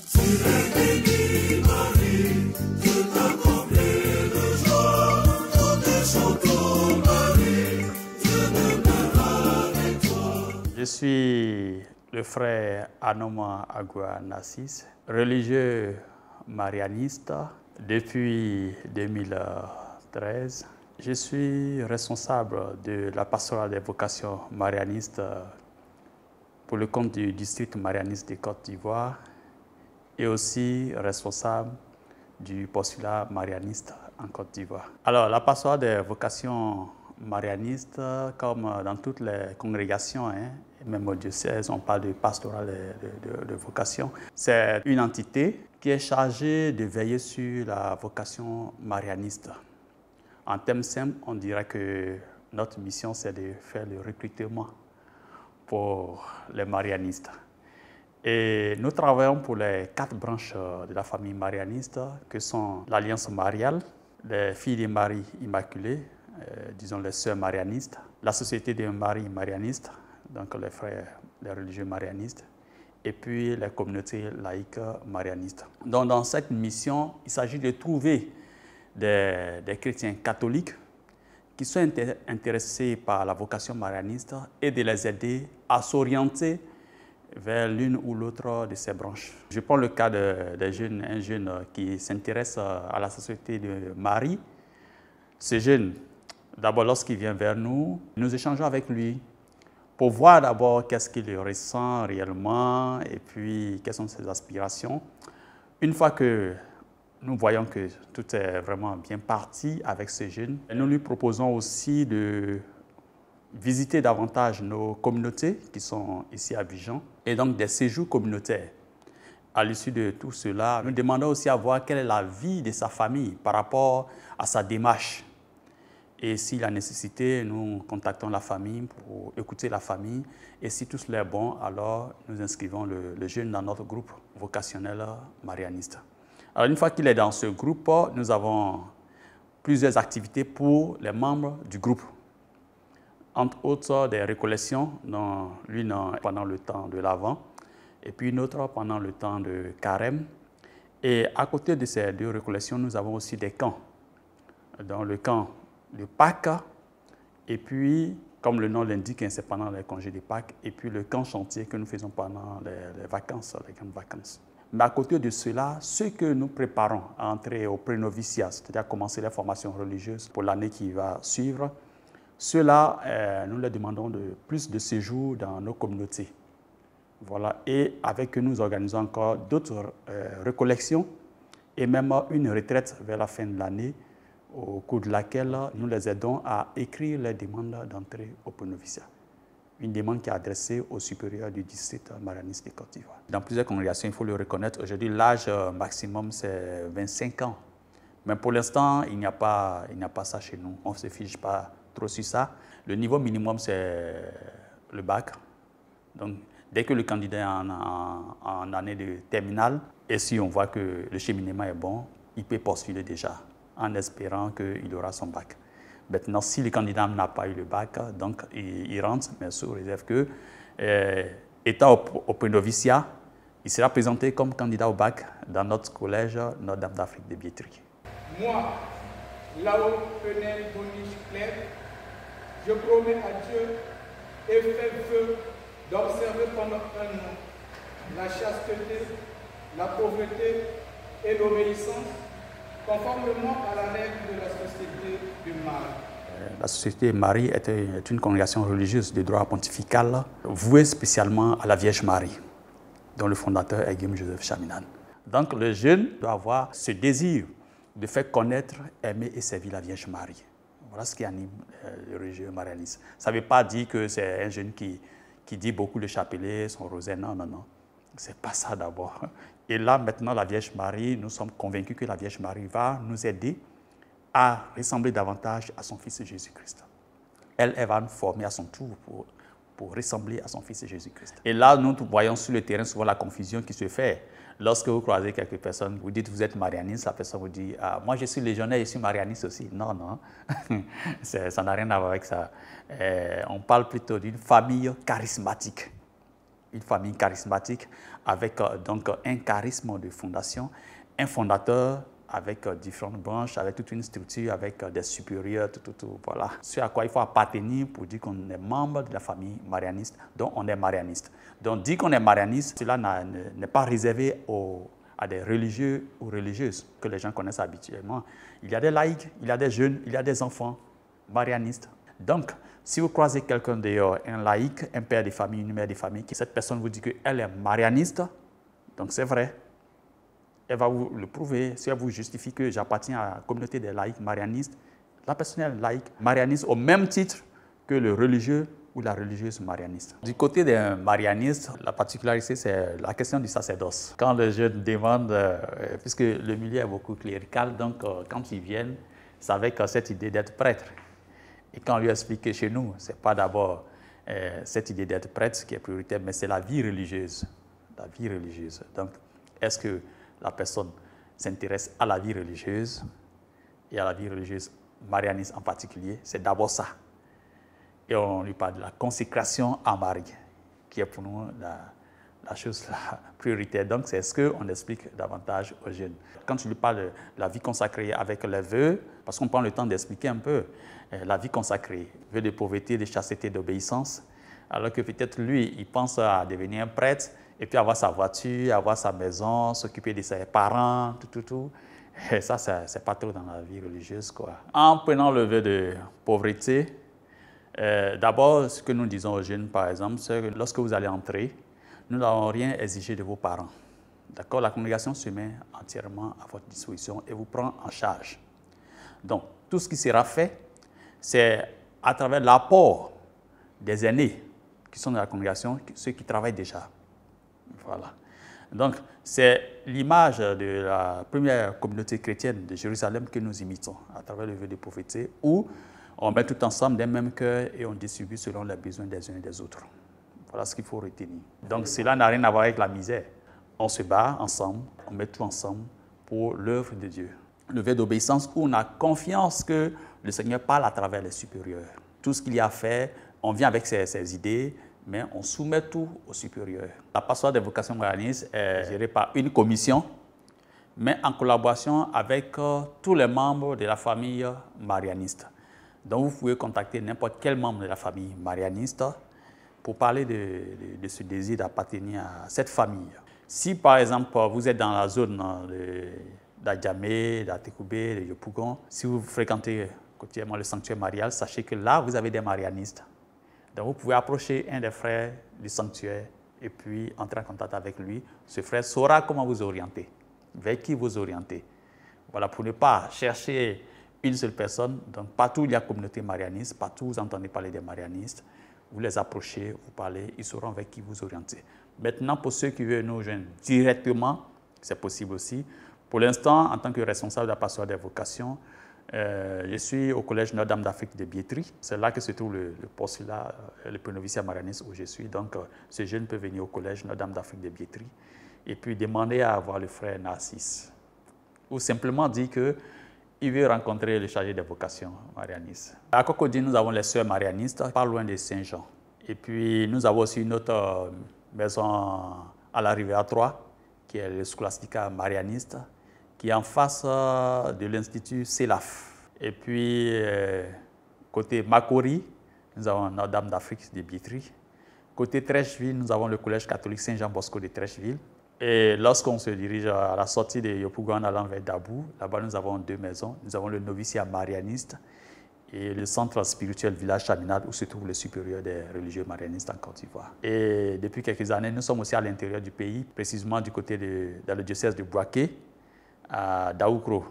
Je suis le frère Anoma Agua Nassis, religieux marianiste depuis 2013. Je suis responsable de la pastorale des vocations marianistes pour le compte du district marianiste de Côte d'Ivoire et aussi responsable du postulat marianiste en Côte d'Ivoire. Alors, la pastorale des vocations marianistes, comme dans toutes les congrégations, même au diocèse, on parle de pastorale de vocation. C'est une entité qui est chargée de veiller sur la vocation marianiste. En termes simples, on dirait que notre mission, c'est de faire le recrutement pour les marianistes. Et nous travaillons pour les 4 branches de la famille marianiste, que sont l'Alliance mariale, les Filles de Marie Immaculée, disons les Sœurs marianistes, la Société de Marie marianiste, donc les frères, les religieux marianistes, et puis les communautés laïques marianistes. Donc dans cette mission, il s'agit de trouver des chrétiens catholiques qui sont intéressés par la vocation marianiste et de les aider à s'orienter vers l'une ou l'autre de ces branches. Je prends le cas d'un jeune qui s'intéresse à la Société de Marie. Ce jeune, d'abord lorsqu'il vient vers nous, nous échangeons avec lui pour voir d'abord qu'est-ce qu'il ressent réellement et puis quelles sont ses aspirations. Une fois que nous voyons que tout est vraiment bien parti avec ce jeune, nous lui proposons aussi de visiter davantage nos communautés qui sont ici à Abidjan et donc des séjours communautaires. À l'issue de tout cela, nous demandons aussi à voir quelle est la vie de sa famille par rapport à sa démarche. Et s'il y a nécessité, nous contactons la famille pour écouter la famille. Et si tout cela est bon, alors nous inscrivons le jeune dans notre groupe vocationnel marianiste. Alors une fois qu'il est dans ce groupe, nous avons plusieurs activités pour les membres du groupe. Entre autres, des récollections, l'une pendant le temps de l'Avent et puis une autre pendant le temps de Carême. Et à côté de ces 2 récollections, nous avons aussi des camps. Dans le camp de Pâques, et puis, comme le nom l'indique, c'est pendant les congés de Pâques, et puis le camp chantier que nous faisons pendant les vacances, les grandes vacances. Mais à côté de cela, ceux que nous préparons à entrer au pré-noviciat, c'est-à-dire commencer les formations religieuses pour l'année qui va suivre, ceux-là, nous leur demandons plus de séjours dans nos communautés. Voilà. Et avec eux, nous organisons encore d'autres récollections et même une retraite vers la fin de l'année, au cours de laquelle nous les aidons à écrire les demandes d'entrée au pré-noviciat. Une demande qui est adressée au supérieur du district marianiste de Côte d'Ivoire. Dans plusieurs congrégations, il faut le reconnaître, aujourd'hui, l'âge maximum, c'est 25 ans. Mais pour l'instant, il n'y a pas ça chez nous. On ne se fiche pas trop sur ça. Le niveau minimum, c'est le bac. Donc, dès que le candidat est en année de terminale, et si on voit que le cheminement est bon, il peut postuler déjà, en espérant qu'il aura son bac. Maintenant, si le candidat n'a pas eu le bac, donc il rentre, mais sous réserve que, étant au pré-noviciat, il sera présenté comme candidat au bac dans notre collège Notre-Dame d'Afrique de Biétry. Moi, Lao Penel Boniche Claire, je promets à Dieu et fais vœu d'observer pendant 1 an la chasteté, la pauvreté et l'obéissance, conformément à la règle de la Société de Marie. La Société de Marie est une congrégation religieuse de droit pontifical vouée spécialement à la Vierge Marie, dont le fondateur est Guillaume Joseph Chaminan. Donc le jeune doit avoir ce désir de faire connaître, aimer et servir la Vierge Marie. Voilà ce qui anime le religieux marianiste. Ça ne veut pas dire que c'est un jeune qui dit beaucoup le chapelet, son rosaire. Non, non, non. Ce n'est pas ça d'abord. Et là, maintenant, la Vierge Marie, nous sommes convaincus que la Vierge Marie va nous aider à ressembler davantage à son Fils Jésus-Christ. Elle va nous former à son tour pour ressembler à son Fils Jésus-Christ. Et là, nous voyons sur le terrain souvent la confusion qui se fait. Lorsque vous croisez quelques personnes, vous dites vous êtes marianiste, la personne vous dit ah, moi je suis légionnaire, je suis marianiste aussi. Non, non, ça n'a rien à voir avec ça. On parle plutôt d'une famille charismatique. une famille charismatique avec donc un charisme de fondation, un fondateur avec différentes branches, avec toute une structure, avec des supérieurs, tout, voilà. Ce à quoi il faut appartenir pour dire qu'on est membre de la famille marianiste, donc on est marianiste. Donc dire qu'on est marianiste, cela n'est pas réservé à des religieux ou religieuses que les gens connaissent habituellement. Il y a des laïcs, il y a des jeunes, il y a des enfants marianistes. Donc, si vous croisez quelqu'un dehors, un laïc, un père de famille, une mère de famille, cette personne vous dit qu'elle est marianiste, donc c'est vrai. Elle va vous le prouver. Si elle vous justifie que j'appartiens à la communauté des laïcs marianistes, la personne est laïque marianiste au même titre que le religieux ou la religieuse marianiste. Du côté des marianistes, la particularité, c'est la question du sacerdoce. Quand les jeunes demandent, puisque le milieu est beaucoup clérical, donc quand ils viennent, c'est avec cette idée d'être prêtre. Et quand on lui explique que chez nous, ce n'est pas d'abord cette idée d'être prêtre qui est prioritaire, mais c'est la vie religieuse. La vie religieuse. Donc, est-ce que la personne s'intéresse à la vie religieuse et à la vie religieuse marianiste en particulier? C'est d'abord ça. Et on lui parle de la consécration à Marie, qui est pour nous la chose prioritaire. Donc, c'est ce qu'on explique davantage aux jeunes. Quand tu lui parles de la vie consacrée avec les vœux, parce qu'on prend le temps d'expliquer un peu la vie consacrée, vœux de pauvreté, de chasteté, d'obéissance, alors que peut-être lui, il pense à devenir un prêtre, et puis avoir sa voiture, avoir sa maison, s'occuper de ses parents, tout. Et ça, c'est pas trop dans la vie religieuse, quoi. En prenant le vœu de pauvreté, d'abord, ce que nous disons aux jeunes, par exemple, c'est que lorsque vous allez entrer, nous n'allons rien exiger de vos parents. D'accord? La congrégation se met entièrement à votre disposition et vous prend en charge. Donc, tout ce qui sera fait, c'est à travers l'apport des aînés qui sont dans la congrégation, ceux qui travaillent déjà. Voilà. Donc, c'est l'image de la première communauté chrétienne de Jérusalem que nous imitons à travers le vœu de pauvreté, où on met tout ensemble d'un même cœur et on distribue selon les besoins des uns et des autres. Voilà ce qu'il faut retenir. Donc, cela n'a rien à voir avec la misère. On se bat ensemble, on met tout ensemble pour l'œuvre de Dieu. Le vœu d'obéissance où on a confiance que le Seigneur parle à travers les supérieurs. Tout ce qu'il y a à faire, on vient avec ses idées, mais on soumet tout aux supérieurs. La pastoral des vocations marianistes est gérée par une commission, mais en collaboration avec tous les membres de la famille marianiste. Donc vous pouvez contacter n'importe quel membre de la famille marianiste pour parler de ce désir d'appartenir à cette famille. Si par exemple vous êtes dans la zone d'Adjamé, d'Atekoubé, de Yopougon, si vous fréquentez quotidiennement le sanctuaire marial, sachez que là vous avez des marianistes. Donc vous pouvez approcher un des frères du sanctuaire et puis entrer en contact avec lui. Ce frère saura comment vous orienter, vers qui vous orienter. Voilà, pour ne pas chercher une seule personne. Donc partout il y a communauté marianiste, partout vous entendez parler des marianistes, vous les approchez, vous parlez, ils sauront vers qui vous orienter. Maintenant, pour ceux qui veulent nous joindre directement, c'est possible aussi. Pour l'instant, en tant que responsable de la pastoral des vocations, je suis au collège Notre-Dame d'Afrique de Biétry. C'est là que se trouve le postulat, le prénoviciat marianiste où je suis. Donc, ce jeune peut venir au collège Notre-Dame d'Afrique de Biétry et puis demander à avoir le frère Narcisse. Ou simplement dire qu'il veut rencontrer le chargé des vocations marianistes. À Cocody, nous avons les sœurs marianistes, pas loin de Saint-Jean. Et puis, nous avons aussi une autre maison à la Rivière 3, qui est le Scholastica marianiste, qui est en face de l'Institut CELAF. Et puis, côté Makori, nous avons Notre-Dame d'Afrique de Biétry. Côté Trècheville, nous avons le collège catholique Saint-Jean-Bosco de Trècheville. Et lorsqu'on se dirige à la sortie de Yopougon en allant vers Dabou, là-bas nous avons deux maisons. Nous avons le noviciat marianiste et le centre spirituel village Chaminade où se trouve le supérieur des religieux marianistes en Côte d'Ivoire. Et depuis quelques années, nous sommes aussi à l'intérieur du pays, précisément du côté dans le diocèse de Bouaké, à Daoukro.